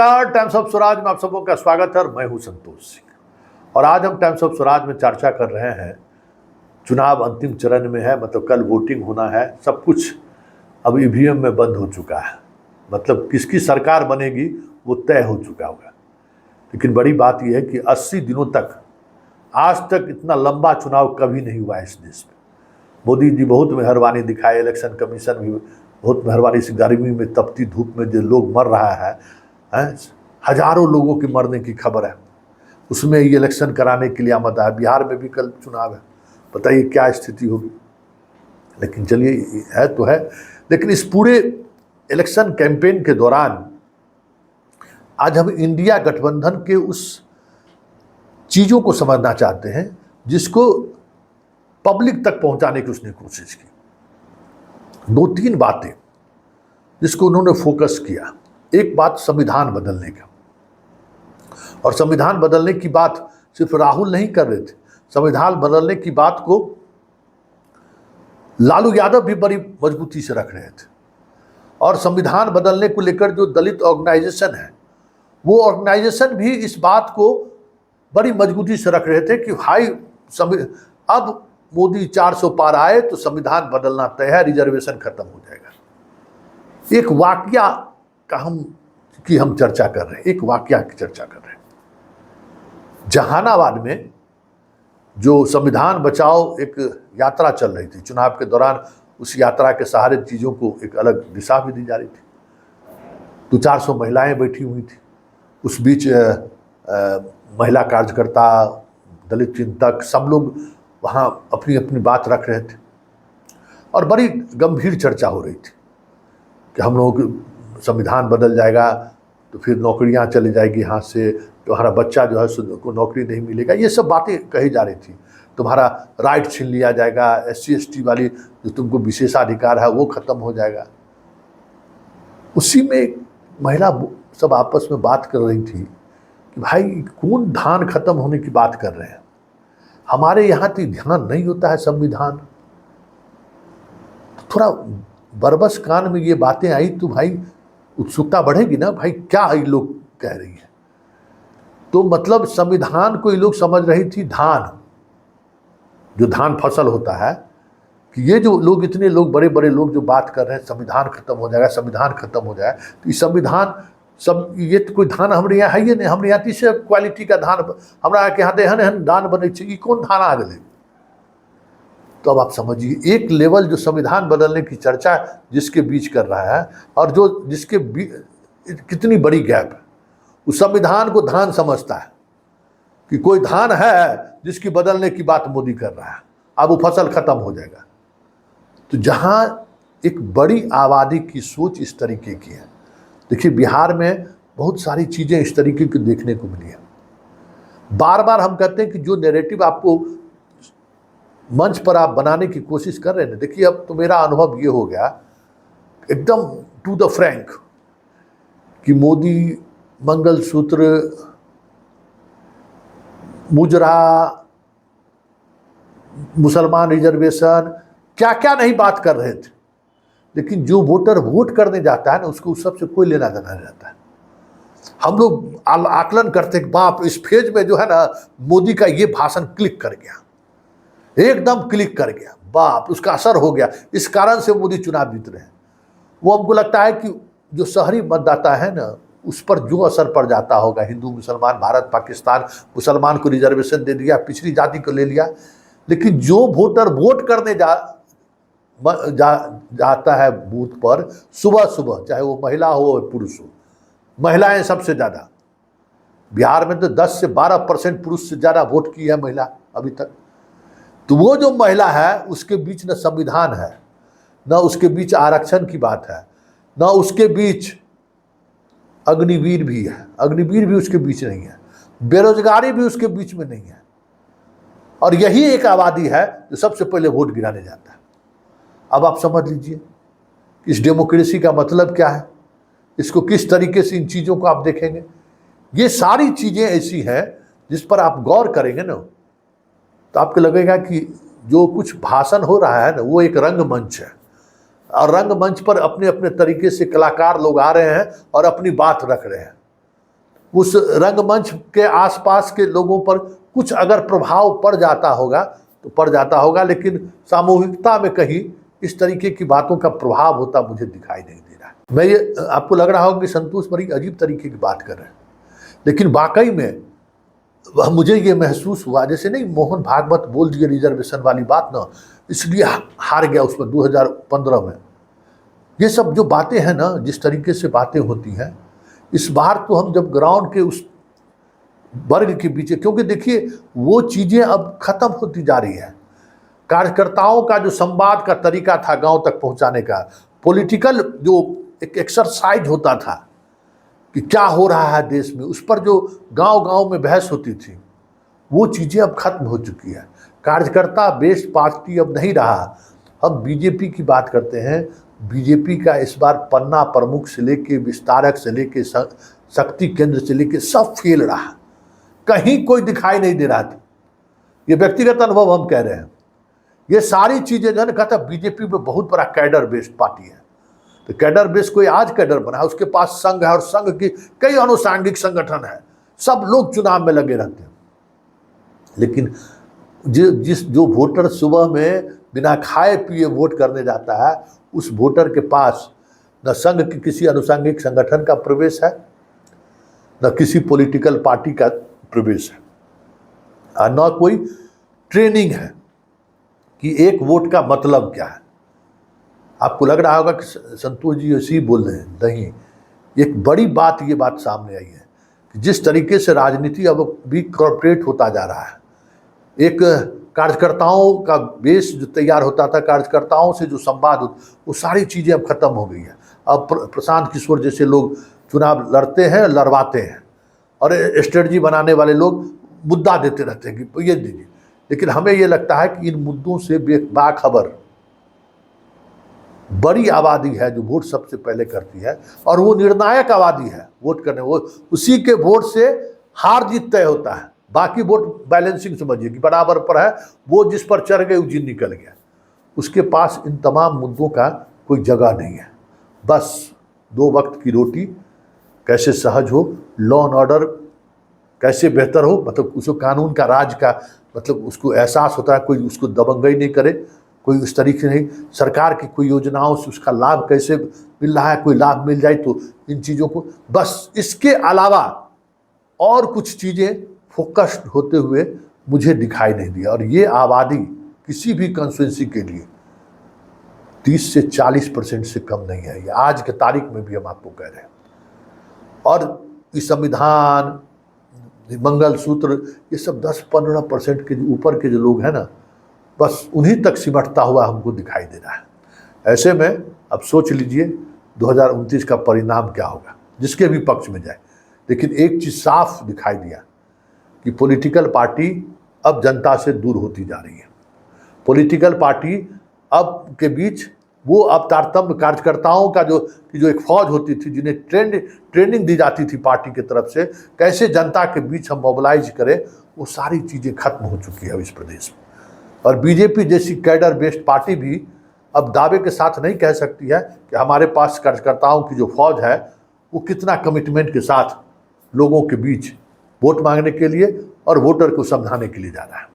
Times of Swaraj में आप सबों का स्वागत है और मैं हूं संतोष सिंह। और आज हम टाइम्स ऑफ स्वराज में चर्चा कर रहे हैं, चुनाव अंतिम चरण में है, मतलब कल वोटिंग होना है, सब कुछ अब ईवीएम में बंद हो चुका है, मतलब किसकी सरकार बनेगी वो तय हो चुका होगा। लेकिन बड़ी बात यह है कि 80 दिनों तक आज तक इतना लंबा चुनाव कभी नहीं हुआ इस देश में। मोदी जी बहुत मेहरबानी दिखाए, इलेक्शन कमीशन भी बहुत मेहरबानी, इस गर्मी में तपती धूप में जो लोग मर रहा है, हजारों लोगों के मरने की खबर है, उसमें ये इलेक्शन कराने के लिए आमदा है। बिहार में भी कल चुनाव है, बताइए क्या स्थिति होगी। लेकिन चलिए, है तो है। लेकिन इस पूरे इलेक्शन कैंपेन के दौरान आज हम इंडिया गठबंधन के उस चीज़ों को समझना चाहते हैं जिसको पब्लिक तक पहुंचाने की उसने कोशिश की। 2-3 बातें जिसको उन्होंने फोकस किया। एक बात संविधान बदलने का, और संविधान बदलने की बात सिर्फ राहुल नहीं कर रहे थे, संविधान बदलने की बात को लालू यादव भी बड़ी मजबूती से रख रहे थे। और संविधान बदलने को लेकर जो दलित ऑर्गेनाइजेशन है, वो ऑर्गेनाइजेशन भी इस बात को बड़ी मजबूती से रख रहे थे कि भाई अब मोदी 400 पार आए तो संविधान बदलना तय है, रिजर्वेशन खत्म हो जाएगा। एक वाकया का हम चर्चा कर रहे हैं, एक वाकया की चर्चा कर रहे हैं। जहानाबाद में जो संविधान बचाओ एक यात्रा चल रही थी, चुनाव के दौरान उस यात्रा के सहारे चीज़ों को एक अलग दिशा भी दी जा रही थी। 200-400 महिलाएं बैठी हुई थी, उस बीच महिला कार्यकर्ता, दलित चिंतक, सब लोग वहाँ अपनी अपनी बात रख रहे थे और बड़ी गंभीर चर्चा हो रही थी कि हम लोग संविधान बदल जाएगा तो फिर नौकरियां चली जाएगी हाथ से, तुम्हारा बच्चा जो है को नौकरी नहीं मिलेगा, ये सब बातें कही जा रही थी। तुम्हारा राइट छीन लिया जाएगा, SC/ST वाली जो तुमको विशेषाधिकार है वो खत्म हो जाएगा। उसी में महिला सब आपस में बात कर रही थी कि भाई कौन धान खत्म होने की बात कर रहे हैं, हमारे यहाँ तो ध्यान नहीं होता है संविधान। तो थोड़ा बरबस कान में ये बातें आई तो भाई उत्सुकता बढ़ेगी ना, भाई क्या ये लोग कह रही है। तो मतलब संविधान को ये लोग समझ रही थी धान, जो धान फसल होता है, कि ये जो लोग, इतने लोग, बड़े बड़े लोग जो बात कर रहे हैं संविधान खत्म हो जाएगा, संविधान खत्म हो जाए, तो ये संविधान सब, ये तो कोई धान हमारे यहाँ है ही नहीं, हमारे यहाँ तीसरे क्वालिटी का धान हमारा के यहाँ देहन एहन धान बने, ये कौन धान आ गए। तो अब आप समझिए एक लेवल जो संविधान बदलने की चर्चा जिसके बीच कर रहा है और जो जिसके कितनी बड़ी गैप है। उस संविधान को धान समझता है कि कोई धान है जिसकी बदलने की बात मोदी कर रहा है, अब वो फसल खत्म हो जाएगा। तो जहाँ एक बड़ी आबादी की सोच इस तरीके की है, देखिए बिहार में बहुत सारी चीज़ें इस तरीके की देखने को मिली है। बार बार हम कहते हैं कि जो नैरेटिव आपको मंच पर आप बनाने की कोशिश कर रहे हैं, देखिए अब तो मेरा अनुभव ये हो गया एकदम टू द फ्रैंक कि मोदी मंगलसूत्र, मुजरा, मुसलमान रिजर्वेशन, क्या क्या नहीं बात कर रहे थे। लेकिन जो वोटर वोट करने जाता है ना, उसको उस सबसे कोई लेना देना नहीं रहता है। हम लोग आकलन करते हैं, बाप इस फेज में जो है ना मोदी का ये भाषण क्लिक कर गया, एकदम क्लिक कर गया, बाप उसका असर हो गया, इस कारण से मोदी चुनाव जीत रहे हैं। वो हमको लगता है कि जो शहरी मतदाता है ना, उस पर जो असर पड़ जाता होगा, हिंदू मुसलमान, भारत पाकिस्तान, मुसलमान को रिजर्वेशन दे दिया, पिछड़ी जाति को ले लिया, लेकिन जो वोटर वोट करने जाता है बूथ पर सुबह सुबह, चाहे वो महिला हो या पुरुष हो, महिलाएं सबसे ज़्यादा, बिहार में तो 10 से 12% पुरुष से ज़्यादा वोट की है महिला अभी तक। तो वो जो महिला है उसके बीच न संविधान है, न उसके बीच आरक्षण की बात है, न उसके बीच अग्निवीर भी है, अग्निवीर भी उसके बीच नहीं है, बेरोजगारी भी उसके बीच में नहीं है। और यही एक आबादी है जो सबसे पहले वोट गिराने जाता है। अब आप समझ लीजिए इस डेमोक्रेसी का मतलब क्या है, इसको किस तरीके से इन चीज़ों को आप देखेंगे। ये सारी चीज़ें ऐसी हैं जिस पर आप गौर करेंगे ना, तो आपको लगेगा कि जो कुछ भाषण हो रहा है ना, वो एक रंगमंच है, और रंगमंच पर अपने अपने तरीके से कलाकार लोग आ रहे हैं और अपनी बात रख रहे हैं। उस रंगमंच के आसपास के लोगों पर कुछ अगर प्रभाव पड़ जाता होगा तो पड़ जाता होगा, लेकिन सामूहिकता में कहीं इस तरीके की बातों का प्रभाव होता मुझे दिखाई नहीं दे रहा है। मैं ये आपको लग रहा होगा कि संतोष बड़ी अजीब तरीके की बात कर रहे हैं, लेकिन वाकई में मुझे ये महसूस हुआ जैसे नहीं मोहन भागवत बोल दिए रिजर्वेशन वाली बात ना, इसलिए हार गया उसमें 2015 में। ये सब जो बातें हैं ना, जिस तरीके से बातें होती हैं, इस बार तो हम जब ग्राउंड के उस वर्ग के पीछे, क्योंकि देखिए वो चीज़ें अब खत्म होती जा रही है। कार्यकर्ताओं का जो संवाद का तरीका था गांव तक पहुंचाने का, पॉलिटिकल जो एक एक्सरसाइज होता था कि क्या हो रहा है देश में, उस पर जो गांव गांव में बहस होती थी, वो चीज़ें अब खत्म हो चुकी है। कार्यकर्ता बेस्ड पार्टी अब नहीं रहा। हम बीजेपी की बात करते हैं, बीजेपी का इस बार पन्ना प्रमुख से लेके विस्तारक से लेके शक्ति केंद्र से लेके सब फेल रहा, कहीं कोई दिखाई नहीं दे रहा था। ये व्यक्तिगत अनुभव हम कह रहे हैं। ये सारी चीजें जो है ना, कहता बीजेपी में बहुत बड़ा कैडर बेस्ड पार्टी है, तो कैडर बेस्ड कोई आज कैडर बना है, उसके पास संघ है और संघ की कई अनुसांगिक संगठन है, सब लोग चुनाव में लगे रहते हैं। लेकिन जो वोटर सुबह में बिना खाए पिए वोट करने जाता है, उस वोटर के पास न संघ की किसी अनुसांगिक संगठन का प्रवेश है, न किसी पॉलिटिकल पार्टी का प्रवेश है, और न कोई ट्रेनिंग है कि एक वोट का मतलब क्या है। आपको लग रहा होगा कि संतोष जी ऐसे ही बोल रहे हैं, नहीं, एक बड़ी बात ये बात सामने आई है कि जिस तरीके से राजनीति अब भी कॉर्पोरेट होता जा रहा है, एक कार्यकर्ताओं का बेस जो तैयार होता था, कार्यकर्ताओं से जो संवाद होता, वो सारी चीज़ें अब खत्म हो गई है। अब प्रशांत किशोर जैसे लोग चुनाव लड़ते हैं, लड़वाते हैं, और स्ट्रेटजी बनाने वाले लोग मुद्दा देते रहते हैं कि ये दीजिए, लेकिन हमें ये लगता है कि इन मुद्दों से बाखबर बड़ी आबादी है जो वोट सबसे पहले करती है, और वो निर्णायक आबादी है वोट करने, वो उसी के वोट से हार जीत तय होता है। बाकी वोट बैलेंसिंग समझिए कि बराबर पर है, वो जिस पर चढ़ गए उस निकल गया, उसके पास इन तमाम मुद्दों का कोई जगह नहीं है। बस 2 वक्त की रोटी कैसे सहज हो, लॉ एंड ऑर्डर कैसे बेहतर हो, मतलब उसको कानून का राज का मतलब उसको एहसास होता है, कोई उसको दबंगई नहीं करे, कोई उस तरीके से नहीं, सरकार की कोई योजनाओं से उसका लाभ कैसे मिल रहा है, कोई लाभ मिल जाए तो इन चीज़ों को, बस इसके अलावा और कुछ चीज़ें फोकस्ड होते हुए मुझे दिखाई नहीं दिया। और ये आबादी किसी भी कंस्टिट्यूंसी के लिए 30 से 40% से कम नहीं है, ये आज के तारीख में भी हम आपको कह रहे हैं। और इस संविधान, मंगलसूत्र, ये सब 10-15% के ऊपर के जो लोग हैं ना, बस उन्हीं तक सिमटता हुआ हमको दिखाई दे रहा है। ऐसे में अब सोच लीजिए 2029 का परिणाम क्या होगा, जिसके भी पक्ष में जाए। लेकिन एक चीज़ साफ दिखाई दिया कि पॉलिटिकल पार्टी अब जनता से दूर होती जा रही है। पॉलिटिकल पार्टी अब के बीच वो अब तारतम्य कार्यकर्ताओं का जो एक फौज होती थी, जिन्हें ट्रेनिंग दी जाती थी पार्टी की तरफ से, कैसे जनता के बीच हम मोबिलाइज करें, वो सारी चीज़ें खत्म हो चुकी है इस प्रदेश में। और बीजेपी जैसी कैडर बेस्ड पार्टी भी अब दावे के साथ नहीं कह सकती है कि हमारे पास कार्यकर्ताओं की जो फौज है वो कितना कमिटमेंट के साथ लोगों के बीच वोट मांगने के लिए और वोटर को समझाने के लिए जा रहा है।